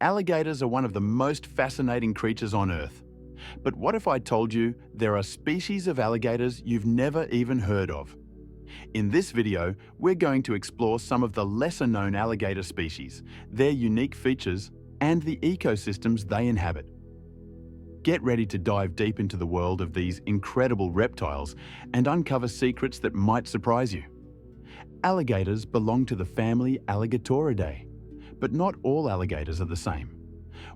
Alligators are one of the most fascinating creatures on Earth. But what if I told you there are species of alligators you've never even heard of? In this video, we're going to explore some of the lesser-known alligator species, their unique features, and the ecosystems they inhabit. Get ready to dive deep into the world of these incredible reptiles and uncover secrets that might surprise you. Alligators belong to the family Alligatoridae, but not all alligators are the same.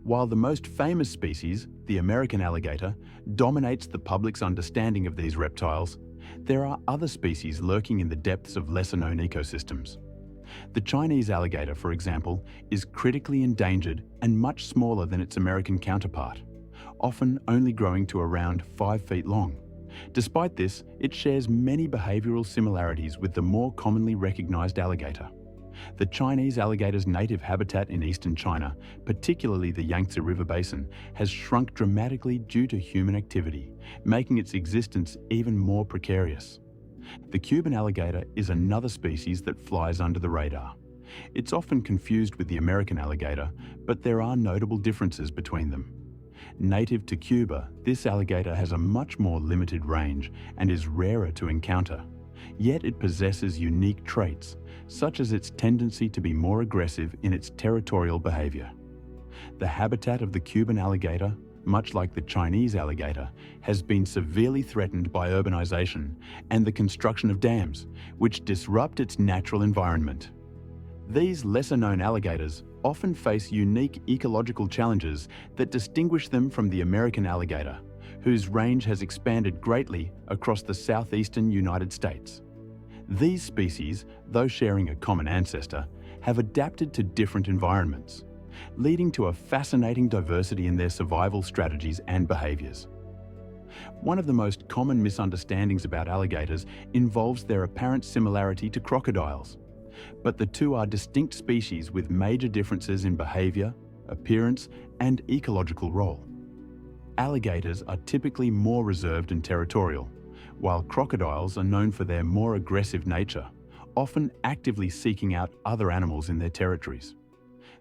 While the most famous species, the American alligator, dominates the public's understanding of these reptiles, there are other species lurking in the depths of lesser-known ecosystems. The Chinese alligator, for example, is critically endangered and much smaller than its American counterpart, often only growing to around 5 feet long. Despite this, it shares many behavioral similarities with the more commonly recognized alligator. The Chinese alligator's native habitat in eastern China, particularly the Yangtze River Basin, has shrunk dramatically due to human activity, making its existence even more precarious. The Cuban alligator is another species that flies under the radar. It's often confused with the American alligator, but there are notable differences between them. Native to Cuba, this alligator has a much more limited range and is rarer to encounter. Yet it possesses unique traits, such as its tendency to be more aggressive in its territorial behavior. The habitat of the Cuban alligator, much like the Chinese alligator, has been severely threatened by urbanization and the construction of dams, which disrupt its natural environment. These lesser-known alligators often face unique ecological challenges that distinguish them from the American alligator, whose range has expanded greatly across the southeastern United States. These species, though sharing a common ancestor, have adapted to different environments, leading to a fascinating diversity in their survival strategies and behaviors. One of the most common misunderstandings about alligators involves their apparent similarity to crocodiles. But the two are distinct species with major differences in behavior, appearance, and ecological role. Alligators are typically more reserved and territorial, while crocodiles are known for their more aggressive nature, often actively seeking out other animals in their territories.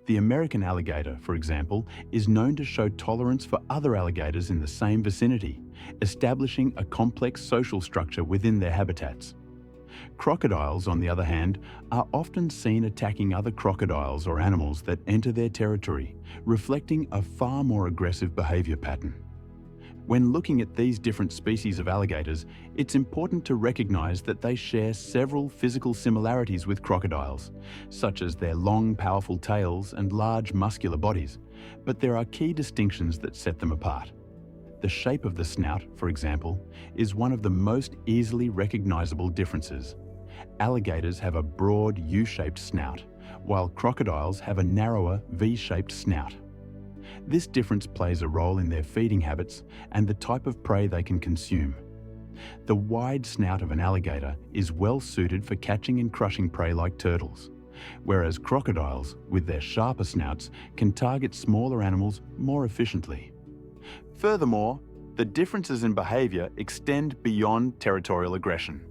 The American alligator, for example, is known to show tolerance for other alligators in the same vicinity, establishing a complex social structure within their habitats. Crocodiles, on the other hand, are often seen attacking other crocodiles or animals that enter their territory, reflecting a far more aggressive behavior pattern. When looking at these different species of alligators, it's important to recognize that they share several physical similarities with crocodiles, such as their long, powerful tails and large, muscular bodies, but there are key distinctions that set them apart. The shape of the snout, for example, is one of the most easily recognizable differences. Alligators have a broad U-shaped snout, while crocodiles have a narrower V-shaped snout. This difference plays a role in their feeding habits and the type of prey they can consume. The wide snout of an alligator is well suited for catching and crushing prey like turtles, whereas crocodiles, with their sharper snouts, can target smaller animals more efficiently. Furthermore, the differences in behavior extend beyond territorial aggression.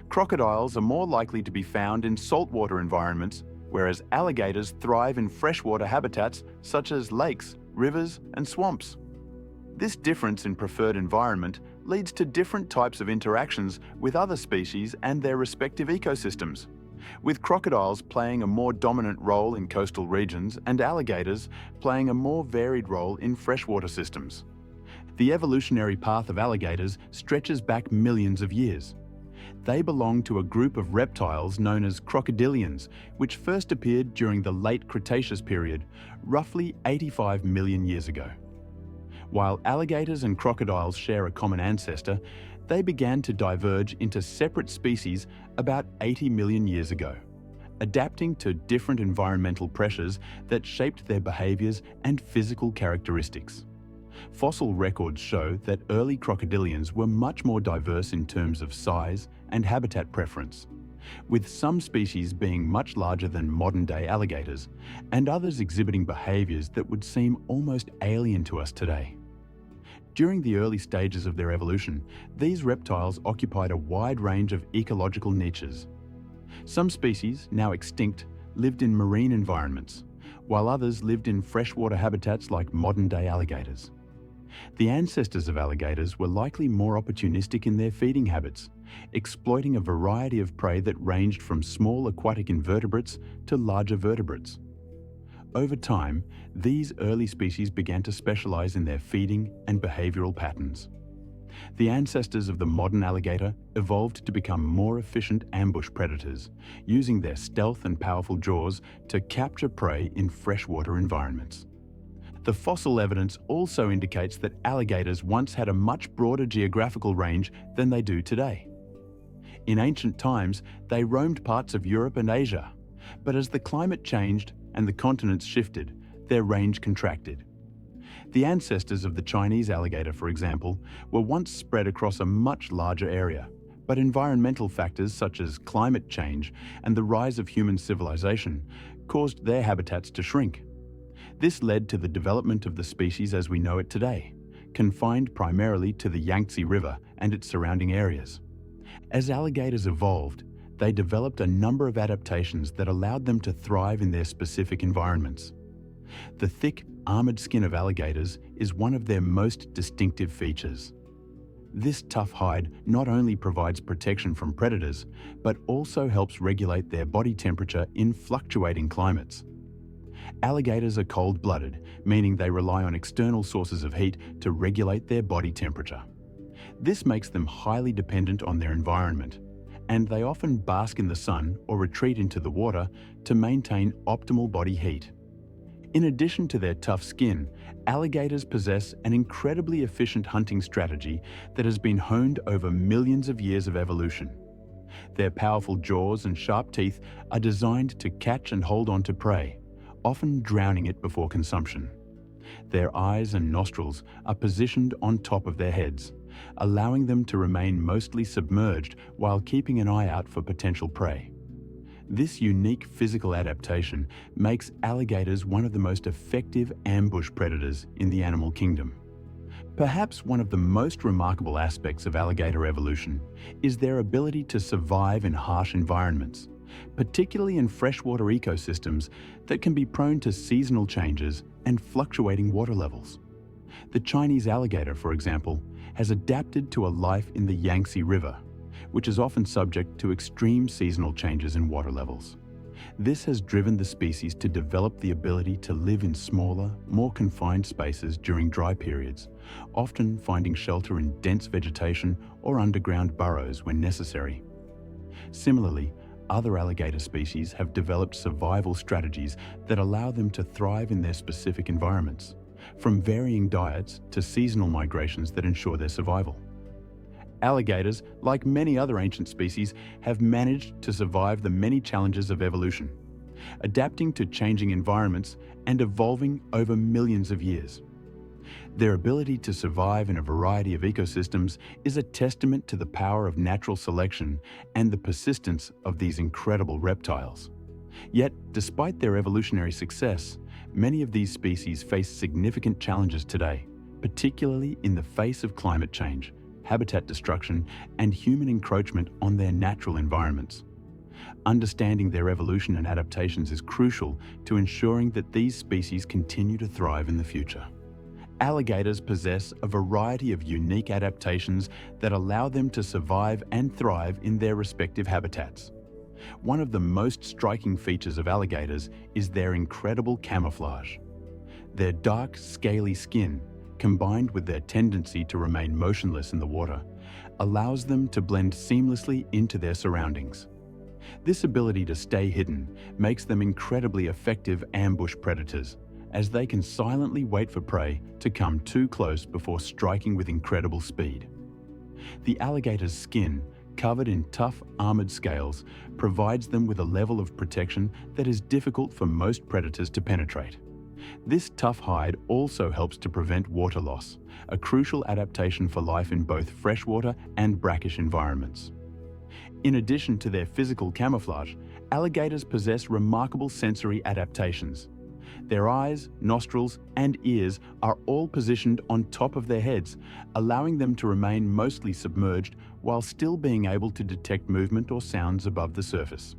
Crocodiles are more likely to be found in saltwater environments, whereas alligators thrive in freshwater habitats such as lakes, rivers, and swamps. This difference in preferred environment leads to different types of interactions with other species and their respective ecosystems, with crocodiles playing a more dominant role in coastal regions and alligators playing a more varied role in freshwater systems. The evolutionary path of alligators stretches back millions of years. They belong to a group of reptiles known as crocodilians, which first appeared during the late Cretaceous period, roughly 85 million years ago. While alligators and crocodiles share a common ancestor, they began to diverge into separate species about 80 million years ago, adapting to different environmental pressures that shaped their behaviors and physical characteristics. Fossil records show that early crocodilians were much more diverse in terms of size and habitat preference, with some species being much larger than modern-day alligators, and others exhibiting behaviors that would seem almost alien to us today. During the early stages of their evolution, these reptiles occupied a wide range of ecological niches. Some species, now extinct, lived in marine environments, while others lived in freshwater habitats like modern-day alligators. The ancestors of alligators were likely more opportunistic in their feeding habits, exploiting a variety of prey that ranged from small aquatic invertebrates to larger vertebrates. Over time, these early species began to specialize in their feeding and behavioral patterns. The ancestors of the modern alligator evolved to become more efficient ambush predators, using their stealth and powerful jaws to capture prey in freshwater environments. The fossil evidence also indicates that alligators once had a much broader geographical range than they do today. In ancient times, they roamed parts of Europe and Asia, but as the climate changed and the continents shifted, their range contracted. The ancestors of the Chinese alligator, for example, were once spread across a much larger area, but environmental factors such as climate change and the rise of human civilization caused their habitats to shrink. This led to the development of the species as we know it today, confined primarily to the Yangtze River and its surrounding areas. As alligators evolved, they developed a number of adaptations that allowed them to thrive in their specific environments. The thick, armored skin of alligators is one of their most distinctive features. This tough hide not only provides protection from predators, but also helps regulate their body temperature in fluctuating climates. Alligators are cold-blooded, meaning they rely on external sources of heat to regulate their body temperature. This makes them highly dependent on their environment, and they often bask in the sun or retreat into the water to maintain optimal body heat. In addition to their tough skin, alligators possess an incredibly efficient hunting strategy that has been honed over millions of years of evolution. Their powerful jaws and sharp teeth are designed to catch and hold on to prey, often drowning it before consumption. Their eyes and nostrils are positioned on top of their heads, allowing them to remain mostly submerged while keeping an eye out for potential prey. This unique physical adaptation makes alligators one of the most effective ambush predators in the animal kingdom. Perhaps one of the most remarkable aspects of alligator evolution is their ability to survive in harsh environments, particularly in freshwater ecosystems that can be prone to seasonal changes and fluctuating water levels. The Chinese alligator, for example, has adapted to a life in the Yangtze River, which is often subject to extreme seasonal changes in water levels. This has driven the species to develop the ability to live in smaller, more confined spaces during dry periods, often finding shelter in dense vegetation or underground burrows when necessary. Similarly, other alligator species have developed survival strategies that allow them to thrive in their specific environments, from varying diets to seasonal migrations that ensure their survival. Alligators, like many other ancient species, have managed to survive the many challenges of evolution, adapting to changing environments and evolving over millions of years. Their ability to survive in a variety of ecosystems is a testament to the power of natural selection and the persistence of these incredible reptiles. Yet, despite their evolutionary success, many of these species face significant challenges today, particularly in the face of climate change, habitat destruction, and human encroachment on their natural environments. Understanding their evolution and adaptations is crucial to ensuring that these species continue to thrive in the future. Alligators possess a variety of unique adaptations that allow them to survive and thrive in their respective habitats. One of the most striking features of alligators is their incredible camouflage. Their dark, scaly skin, combined with their tendency to remain motionless in the water, allows them to blend seamlessly into their surroundings. This ability to stay hidden makes them incredibly effective ambush predators, as they can silently wait for prey to come too close before striking with incredible speed. The alligator's skin, covered in tough, armored scales, provides them with a level of protection that is difficult for most predators to penetrate. This tough hide also helps to prevent water loss, a crucial adaptation for life in both freshwater and brackish environments. In addition to their physical camouflage, alligators possess remarkable sensory adaptations. Their eyes, nostrils, and ears are all positioned on top of their heads, allowing them to remain mostly submerged while still being able to detect movement or sounds above the surface.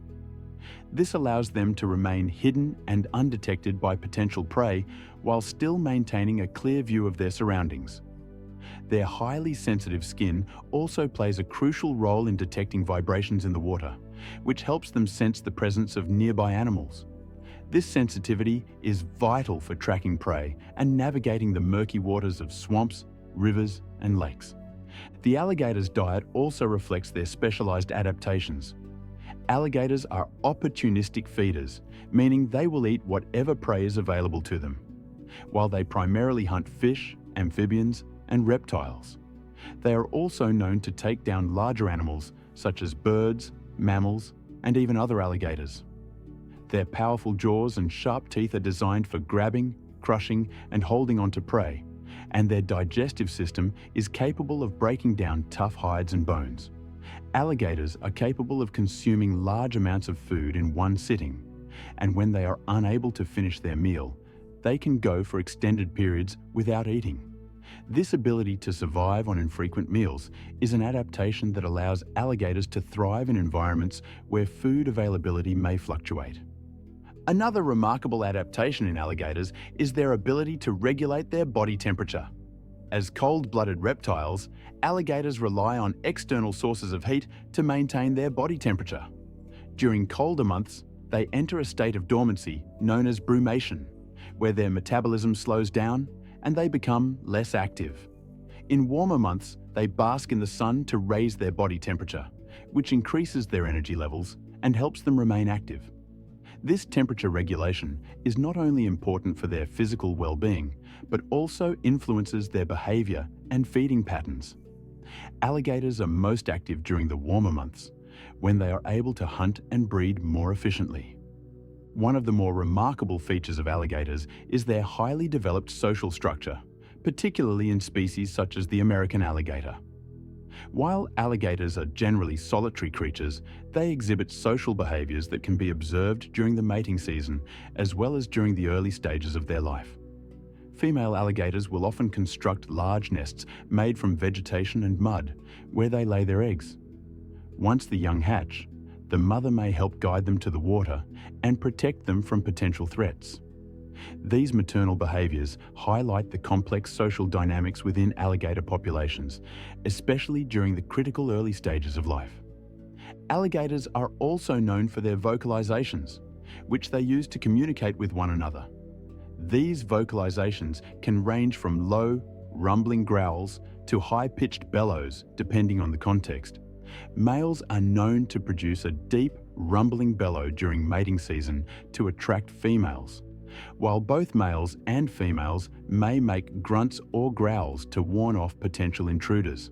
This allows them to remain hidden and undetected by potential prey while still maintaining a clear view of their surroundings. Their highly sensitive skin also plays a crucial role in detecting vibrations in the water, which helps them sense the presence of nearby animals. This sensitivity is vital for tracking prey and navigating the murky waters of swamps, rivers, and lakes. The alligator's diet also reflects their specialized adaptations. Alligators are opportunistic feeders, meaning they will eat whatever prey is available to them, while they primarily hunt fish, amphibians, and reptiles. They are also known to take down larger animals such as birds, mammals, and even other alligators. Their powerful jaws and sharp teeth are designed for grabbing, crushing, and holding onto prey, and their digestive system is capable of breaking down tough hides and bones. Alligators are capable of consuming large amounts of food in one sitting, and when they are unable to finish their meal, they can go for extended periods without eating. This ability to survive on infrequent meals is an adaptation that allows alligators to thrive in environments where food availability may fluctuate. Another remarkable adaptation in alligators is their ability to regulate their body temperature. As cold-blooded reptiles, alligators rely on external sources of heat to maintain their body temperature. During colder months, they enter a state of dormancy known as brumation, where their metabolism slows down and they become less active. In warmer months, they bask in the sun to raise their body temperature, which increases their energy levels and helps them remain active. This temperature regulation is not only important for their physical well-being, but also influences their behavior and feeding patterns. Alligators are most active during the warmer months, when they are able to hunt and breed more efficiently. One of the more remarkable features of alligators is their highly developed social structure, particularly in species such as the American alligator. While alligators are generally solitary creatures, they exhibit social behaviors that can be observed during the mating season as well as during the early stages of their life. Female alligators will often construct large nests made from vegetation and mud, where they lay their eggs. Once the young hatch, the mother may help guide them to the water and protect them from potential threats. These maternal behaviors highlight the complex social dynamics within alligator populations, especially during the critical early stages of life. Alligators are also known for their vocalizations, which they use to communicate with one another. These vocalizations can range from low, rumbling growls to high-pitched bellows, depending on the context. Males are known to produce a deep, rumbling bellow during mating season to attract females, while both males and females may make grunts or growls to warn off potential intruders.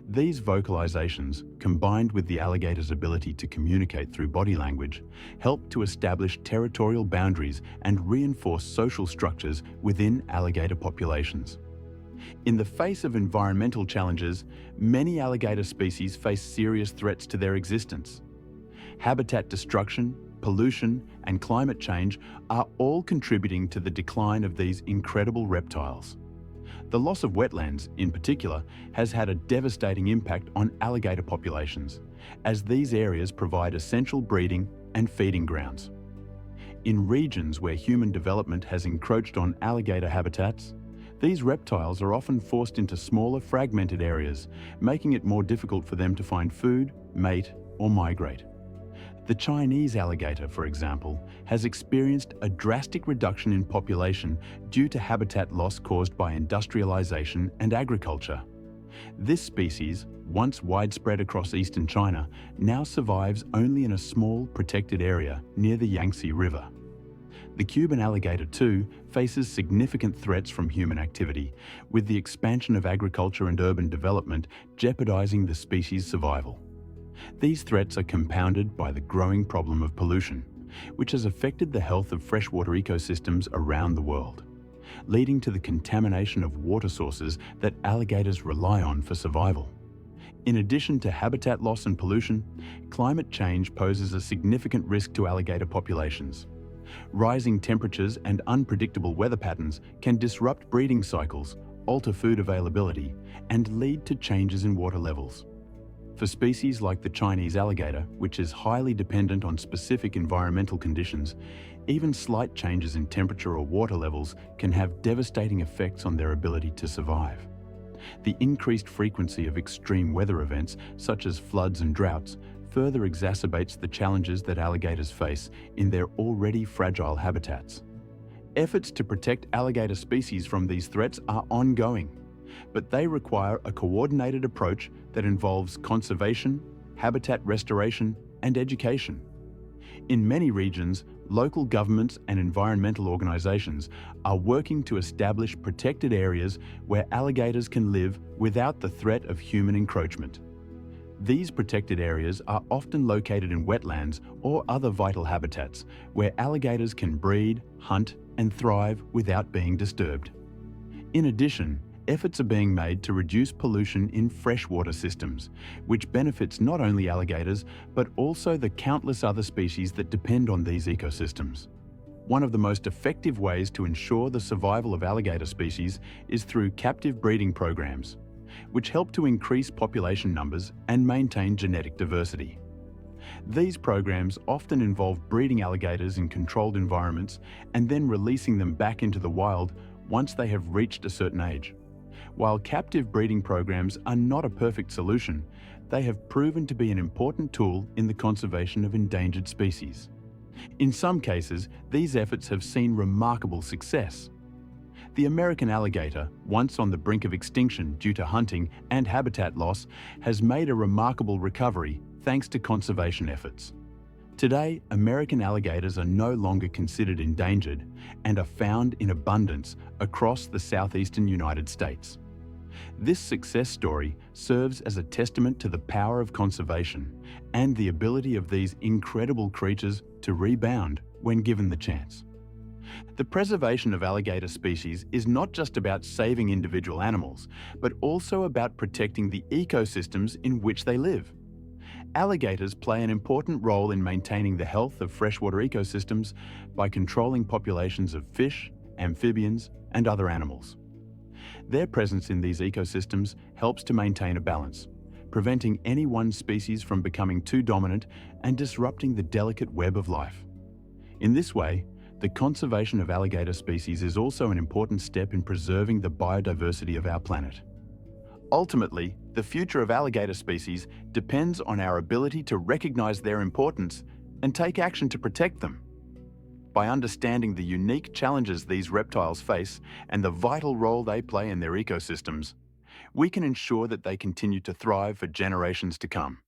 These vocalizations, combined with the alligator's ability to communicate through body language, help to establish territorial boundaries and reinforce social structures within alligator populations. In the face of environmental challenges, many alligator species face serious threats to their existence. Habitat destruction, pollution, and climate change are all contributing to the decline of these incredible reptiles. The loss of wetlands, in particular, has had a devastating impact on alligator populations, as these areas provide essential breeding and feeding grounds. In regions where human development has encroached on alligator habitats, these reptiles are often forced into smaller, fragmented areas, making it more difficult for them to find food, mate, or migrate. The Chinese alligator, for example, has experienced a drastic reduction in population due to habitat loss caused by industrialization and agriculture. This species, once widespread across eastern China, now survives only in a small, protected area near the Yangtze River. The Cuban alligator, too, faces significant threats from human activity, with the expansion of agriculture and urban development jeopardizing the species' survival. These threats are compounded by the growing problem of pollution, which has affected the health of freshwater ecosystems around the world, leading to the contamination of water sources that alligators rely on for survival. In addition to habitat loss and pollution, climate change poses a significant risk to alligator populations. Rising temperatures and unpredictable weather patterns can disrupt breeding cycles, alter food availability, and lead to changes in water levels. For species like the Chinese alligator, which is highly dependent on specific environmental conditions, even slight changes in temperature or water levels can have devastating effects on their ability to survive. The increased frequency of extreme weather events, such as floods and droughts, further exacerbates the challenges that alligators face in their already fragile habitats. Efforts to protect alligator species from these threats are ongoing, but they require a coordinated approach that involves conservation, habitat restoration, and education. In many regions, local governments and environmental organizations are working to establish protected areas where alligators can live without the threat of human encroachment. These protected areas are often located in wetlands or other vital habitats where alligators can breed, hunt, and thrive without being disturbed. In addition, efforts are being made to reduce pollution in freshwater systems, which benefits not only alligators, but also the countless other species that depend on these ecosystems. One of the most effective ways to ensure the survival of alligator species is through captive breeding programs, which help to increase population numbers and maintain genetic diversity. These programs often involve breeding alligators in controlled environments and then releasing them back into the wild once they have reached a certain age. While captive breeding programs are not a perfect solution, they have proven to be an important tool in the conservation of endangered species. In some cases, these efforts have seen remarkable success. The American alligator, once on the brink of extinction due to hunting and habitat loss, has made a remarkable recovery thanks to conservation efforts. Today, American alligators are no longer considered endangered and are found in abundance across the southeastern United States. This success story serves as a testament to the power of conservation and the ability of these incredible creatures to rebound when given the chance. The preservation of alligator species is not just about saving individual animals, but also about protecting the ecosystems in which they live. Alligators play an important role in maintaining the health of freshwater ecosystems by controlling populations of fish, amphibians, and other animals. Their presence in these ecosystems helps to maintain a balance, preventing any one species from becoming too dominant and disrupting the delicate web of life. In this way, the conservation of alligator species is also an important step in preserving the biodiversity of our planet. Ultimately, the future of alligator species depends on our ability to recognize their importance and take action to protect them. By understanding the unique challenges these reptiles face and the vital role they play in their ecosystems, we can ensure that they continue to thrive for generations to come.